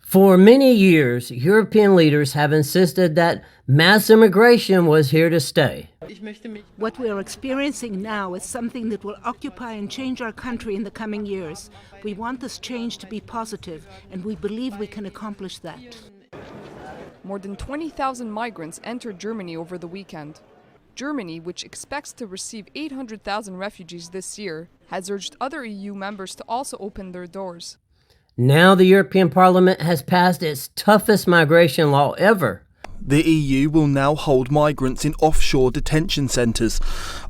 For many years, European leaders have insisted that mass immigration was here to stay. What we are experiencing now is something that will occupy and change our country in the coming years. We want this change to be positive, and we believe we can accomplish that. More than 20,000 migrants entered Germany over the weekend. Germany, which expects to receive 800,000 refugees this year, has urged other EU members to also open their doors. Now the European Parliament has passed its toughest migration law ever. The EU will now hold migrants in offshore detention centres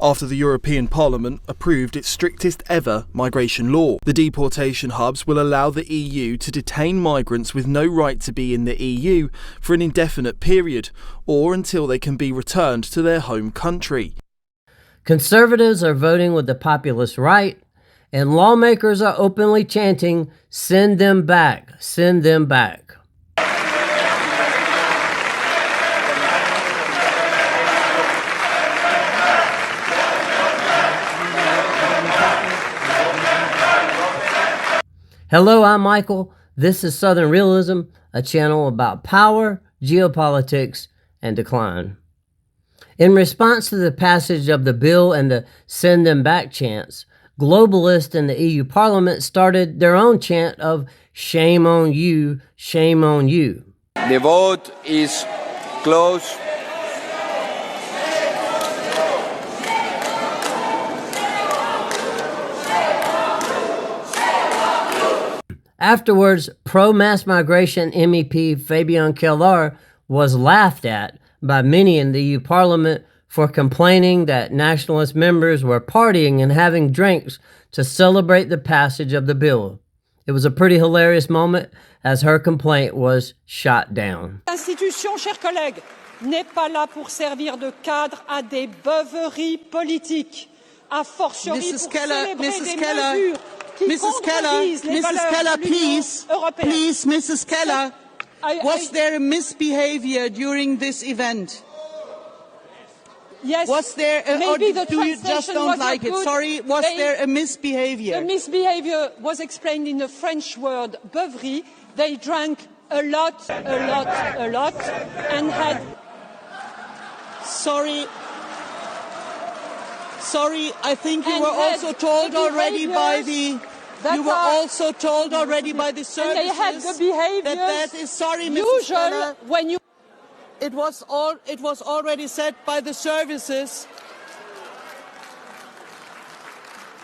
after the European Parliament approved its strictest ever migration law. The deportation hubs will allow the EU to detain migrants with no right to be in the EU for an indefinite period or until they can be returned to their home country. Conservatives are voting with the populist right, and lawmakers are openly chanting, "Send them back, send them back." Hello, I'm Michael. This is Southern Realism, a channel about power, geopolitics, and decline. In response to the passage of the bill and the "Send them back" chants, globalists in the EU Parliament started their own chant of "Shame on you, shame on you." The vote is closed. Afterwards, pro-mass migration MEP Fabian Keller was laughed at by many in the EU Parliament for complaining that nationalist members were partying and having drinks to celebrate the passage of the bill. It was a pretty hilarious moment as her complaint was shot down. L'institution, chers collègues, n'est pas là pour servir de cadre à des beuveries politiques, a fortiori pour célébrer des mesures qui contredisent les valeurs de l'Union européenne. Please, Mrs. Keller, was there a misbehavior during this event? Yes. Was there Maybe the do you just don't like it? Sorry, was there a misbehavior? The misbehavior was explained in the French word beuverie. They drank a lot, and had... Sorry, I think you were also told already by the... You were also told already by the services and they had the behaviors that is... Sorry, Mrs. Keller. When you... It was already said by the services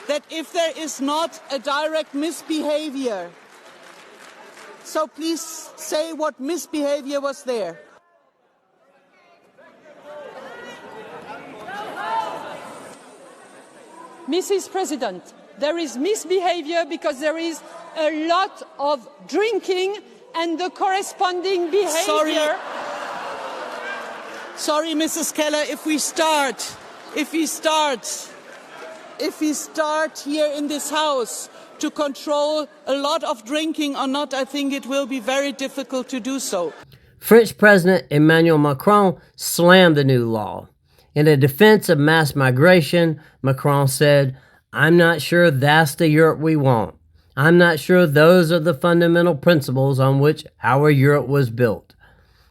that if there is not a direct misbehavior, so please say what misbehavior was there. Mrs. President, there is misbehavior because there is a lot of drinking and the corresponding behavior. Sorry, Mrs. Keller, if we start here in this house to control a lot of drinking or not, I think it will be very difficult to do so. French President Emmanuel Macron slammed the new law. In a defense of mass migration, Macron said, "I'm not sure that's the Europe we want. I'm not sure those are the fundamental principles on which our Europe was built."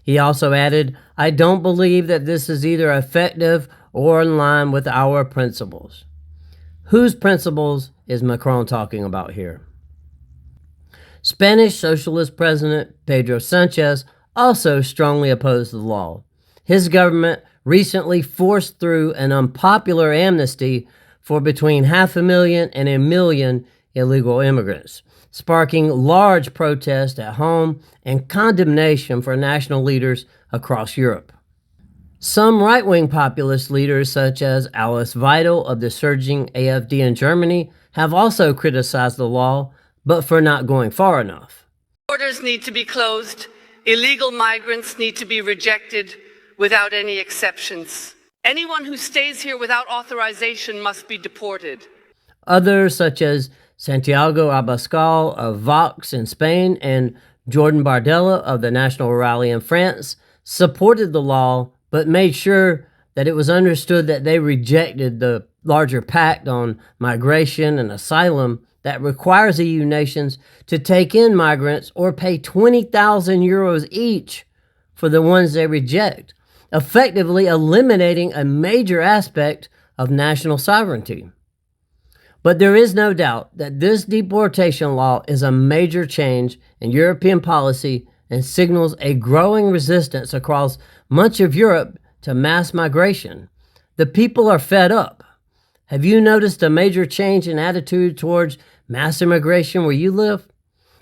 He also added, "I don't believe that this is either effective or in line with our principles." Whose principles is Macron talking about here? Spanish Socialist President Pedro Sanchez also strongly opposed the law. His government recently forced through an unpopular amnesty for between 500,000 and 1 million illegal immigrants, sparking large protests at home and condemnation for national leaders across Europe. Some right-wing populist leaders, such as Alice Weidel of the surging AfD in Germany, have also criticized the law, but for not going far enough. Borders need to be closed. Illegal migrants need to be rejected without any exceptions. Anyone who stays here without authorization must be deported. Others, such as Santiago Abascal of Vox in Spain and Jordan Bardella of the National Rally in France, supported the law, but made sure that it was understood that they rejected the larger pact on migration and asylum that requires EU nations to take in migrants or pay 20,000 euros each for the ones they reject, effectively eliminating a major aspect of national sovereignty. But there is no doubt that this deportation law is a major change in European policy and signals a growing resistance across much of Europe to mass migration. The people are fed up. Have you noticed a major change in attitude towards mass immigration where you live?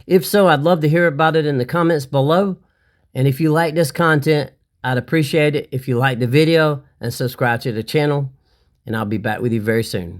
If so, I'd love to hear about it in the comments below. And if you like this content, I'd appreciate it if you like the video and subscribe to the channel. And I'll be back with you very soon.